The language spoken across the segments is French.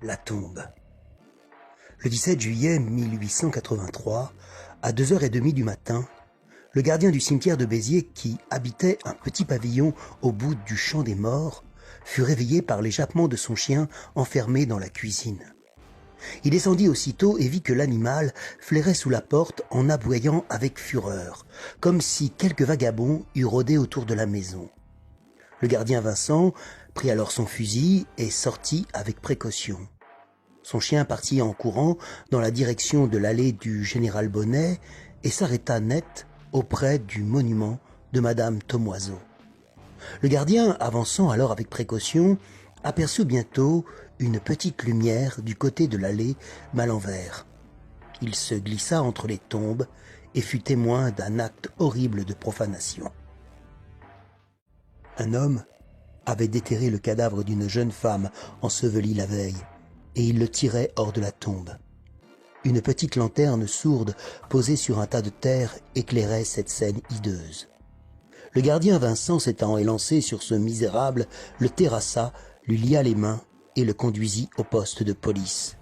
la tombe. Le 17 juillet 1883, à 2h30 du matin, le gardien du cimetière de Béziers, qui habitait un petit pavillon au bout du champ des morts, fut réveillé par les jappements de son chien enfermé dans la cuisine. Il descendit aussitôt et vit que l'animal flairait sous la porte en aboyant avec fureur, comme si quelque vagabond eût rôdé autour de la maison. Le gardien Vincent prit alors son fusil et sortit avec précaution. Son chien partit en courant dans la direction de l'allée du Général Bonnet et s'arrêta net auprès du monument de Madame Tomoiseau. Le gardien, avançant alors avec précaution, aperçut bientôt une petite lumière du côté de l'allée Malenvers. Il se glissa entre les tombes et fut témoin d'un acte horrible de profanation. Un homme avait déterré le cadavre d'une jeune femme ensevelie la veille, et il le tirait hors de la tombe. Une petite lanterne sourde posée sur un tas de terre éclairait cette scène hideuse. Le gardien Vincent s'étant élancé sur ce misérable, le terrassa, lui lia les mains et le conduisit au poste de police.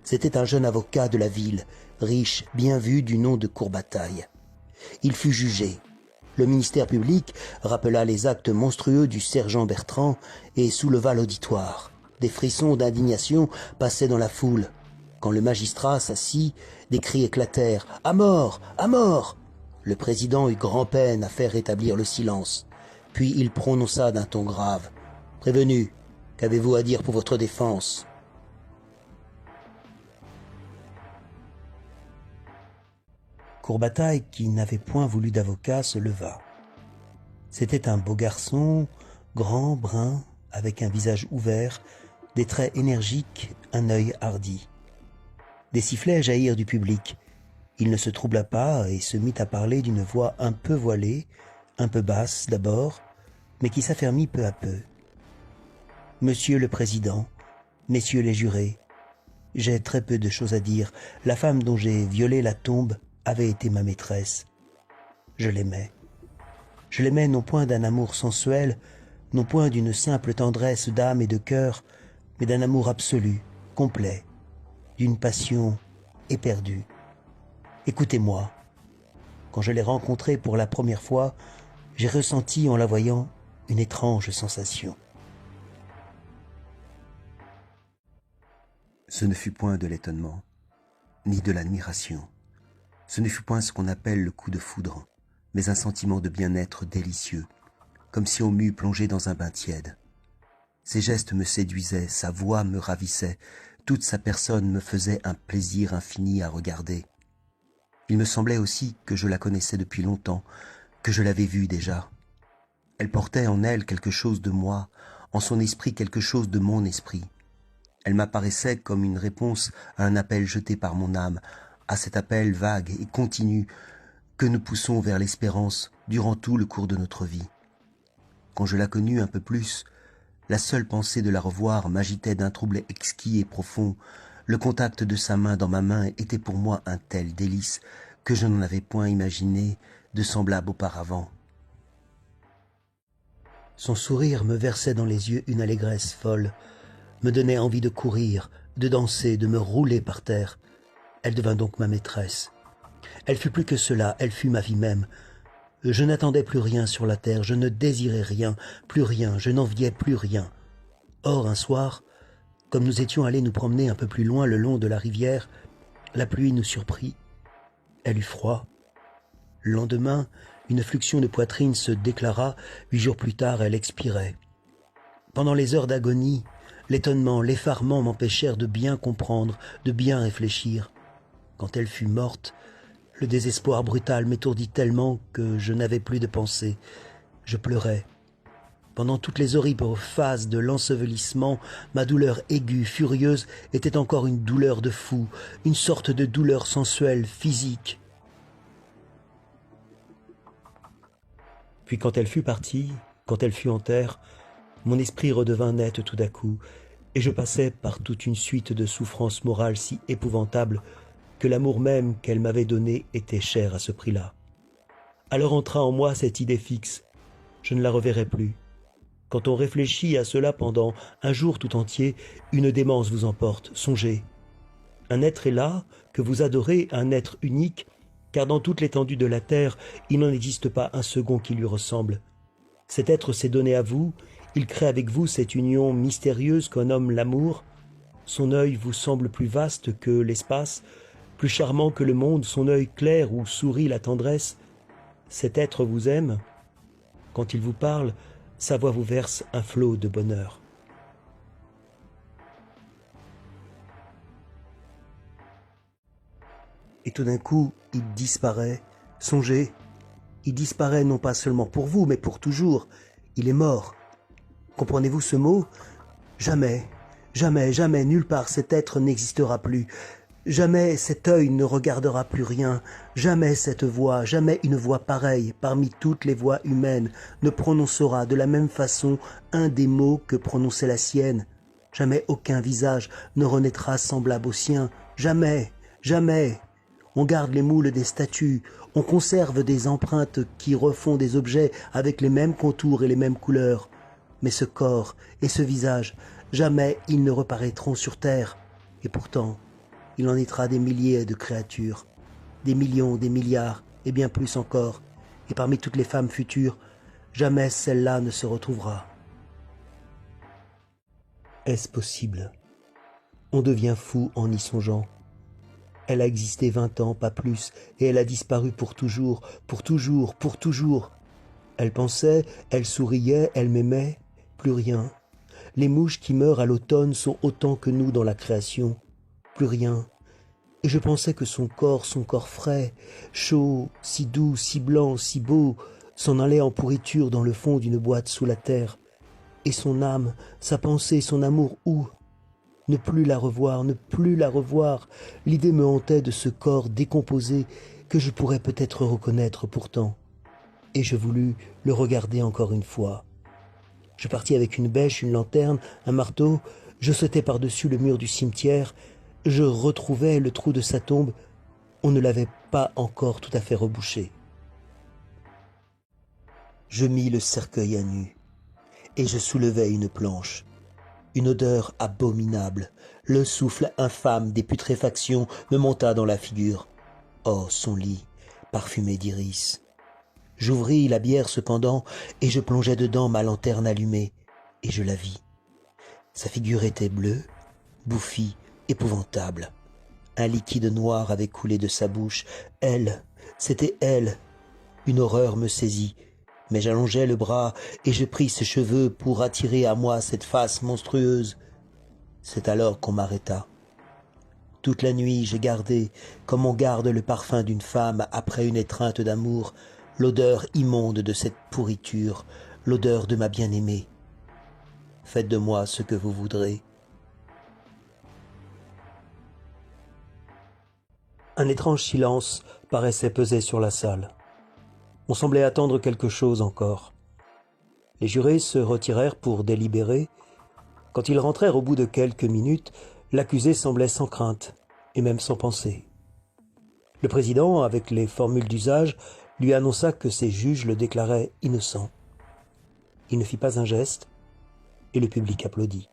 C'était un jeune avocat de la ville, riche, bien vu, du nom de Courbataille. Il fut jugé. Le ministère public rappela les actes monstrueux du sergent Bertrand et souleva l'auditoire. Des frissons d'indignation passaient dans la foule. Quand le magistrat s'assit, des cris éclatèrent. « À mort! À mort !» Le président eut grand-peine à faire rétablir le silence. Puis il prononça d'un ton grave. « Prévenu, qu'avez-vous à dire pour votre défense ?» Courbataille, qui n'avait point voulu d'avocat, se leva. C'était un beau garçon, grand, brun, avec un visage ouvert, des traits énergiques, un œil hardi. Des sifflets jaillirent du public. Il ne se troubla pas et se mit à parler d'une voix un peu voilée, un peu basse d'abord, mais qui s'affermit peu à peu. « Monsieur le Président, messieurs les jurés, j'ai très peu de choses à dire. La femme dont j'ai violé la tombe avait été ma maîtresse. Je l'aimais. Je l'aimais non point d'un amour sensuel, non point d'une simple tendresse d'âme et de cœur, mais d'un amour absolu, complet, d'une passion éperdue. Écoutez-moi. Quand je l'ai rencontrée pour la première fois, j'ai ressenti en la voyant une étrange sensation. Ce ne fut point de l'étonnement, ni de l'admiration. Ce ne fut point ce qu'on appelle le coup de foudre, mais un sentiment de bien-être délicieux, comme si on m'eût plongé dans un bain tiède. Ses gestes me séduisaient, sa voix me ravissait, toute sa personne me faisait un plaisir infini à regarder. Il me semblait aussi que je la connaissais depuis longtemps, que je l'avais vue déjà. Elle portait en elle quelque chose de moi, en son esprit quelque chose de mon esprit. Elle m'apparaissait comme une réponse à un appel jeté par mon âme, à cet appel vague et continu que nous poussons vers l'espérance durant tout le cours de notre vie. Quand je la connus un peu plus, la seule pensée de la revoir m'agitait d'un trouble exquis et profond. Le contact de sa main dans ma main était pour moi un tel délice que je n'en avais point imaginé de semblable auparavant. Son sourire me versait dans les yeux une allégresse folle, me donnait envie de courir, de danser, de me rouler par terre. Elle devint donc ma maîtresse. Elle fut plus que cela, elle fut ma vie même. Je n'attendais plus rien sur la terre, je ne désirais rien, plus rien, je n'enviais plus rien. Or, un soir, comme nous étions allés nous promener un peu plus loin le long de la rivière, la pluie nous surprit. Elle eut froid. Le lendemain, une fluxion de poitrine se déclara, 8 jours plus tard, elle expirait. Pendant les heures d'agonie, l'étonnement, l'effarement m'empêchèrent de bien comprendre, de bien réfléchir. Quand elle fut morte, le désespoir brutal m'étourdit tellement que je n'avais plus de pensée. Je pleurais. Pendant toutes les horribles phases de l'ensevelissement, ma douleur aiguë, furieuse, était encore une douleur de fou, une sorte de douleur sensuelle, physique. Puis quand elle fut partie, quand elle fut en terre, mon esprit redevint net tout à coup, et je passai par toute une suite de souffrances morales si épouvantables que l'amour même qu'elle m'avait donné était cher à ce prix-là. Alors entra en moi cette idée fixe, je ne la reverrai plus. Quand on réfléchit à cela pendant un jour tout entier, une démence vous emporte. Songez. Un être est là, que vous adorez, un être unique, car dans toute l'étendue de la terre, il n'en existe pas un second qui lui ressemble. Cet être s'est donné à vous, il crée avec vous cette union mystérieuse qu'on nomme l'amour. Son œil vous semble plus vaste que l'espace, plus charmant que le monde, son œil clair où sourit la tendresse. Cet être vous aime. Quand il vous parle, sa voix vous verse un flot de bonheur. Et tout d'un coup, il disparaît. Songez, il disparaît non pas seulement pour vous, mais pour toujours. Il est mort. Comprenez-vous ce mot? Jamais, jamais, jamais, nulle part cet être n'existera plus. Jamais cet œil ne regardera plus rien. Jamais cette voix, jamais une voix pareille, parmi toutes les voix humaines, ne prononcera de la même façon un des mots que prononçait la sienne. Jamais aucun visage ne renaîtra semblable au sien. Jamais, jamais. On garde les moules des statues, on conserve des empreintes qui refont des objets avec les mêmes contours et les mêmes couleurs. Mais ce corps et ce visage, jamais ils ne reparaîtront sur terre. Et pourtant, il en naîtra des milliers de créatures, des millions, des milliards, et bien plus encore. Et parmi toutes les femmes futures, jamais celle-là ne se retrouvera. Est-ce possible? On devient fou en y songeant. Elle a existé 20 ans, pas plus, et elle a disparu pour toujours, pour toujours, pour toujours. Elle pensait, elle souriait, elle m'aimait, plus rien. Les mouches qui meurent à l'automne sont autant que nous dans la création, plus rien. Et je pensais que son corps frais, chaud, si doux, si blanc, si beau, s'en allait en pourriture dans le fond d'une boîte sous la terre. Et son âme, sa pensée, son amour où? Ne plus la revoir, ne plus la revoir. L'idée me hantait de ce corps décomposé que je pourrais peut-être reconnaître pourtant. Et je voulus le regarder encore une fois. Je partis avec une bêche, une lanterne, un marteau. Je sautai par-dessus le mur du cimetière. Je retrouvai le trou de sa tombe. On ne l'avait pas encore tout à fait rebouché. Je mis le cercueil à nu et je soulevai une planche. Une odeur abominable, le souffle infâme des putréfactions me monta dans la figure. Oh, son lit, parfumé d'iris. J'ouvris la bière cependant, et je plongeai dedans ma lanterne allumée, et je la vis. Sa figure était bleue, bouffie, épouvantable. Un liquide noir avait coulé de sa bouche. Elle, c'était elle. Une horreur me saisit. Mais j'allongeai le bras et je pris ses cheveux pour attirer à moi cette face monstrueuse. C'est alors qu'on m'arrêta. Toute la nuit j'ai gardé, comme on garde le parfum d'une femme après une étreinte d'amour, l'odeur immonde de cette pourriture, l'odeur de ma bien-aimée. Faites de moi ce que vous voudrez. Un étrange silence paraissait peser sur la salle. On semblait attendre quelque chose encore. Les jurés se retirèrent pour délibérer. Quand ils rentrèrent au bout de quelques minutes, l'accusé semblait sans crainte, et même sans pensée. Le président, avec les formules d'usage, lui annonça que ses juges le déclaraient innocent. Il ne fit pas un geste, et le public applaudit.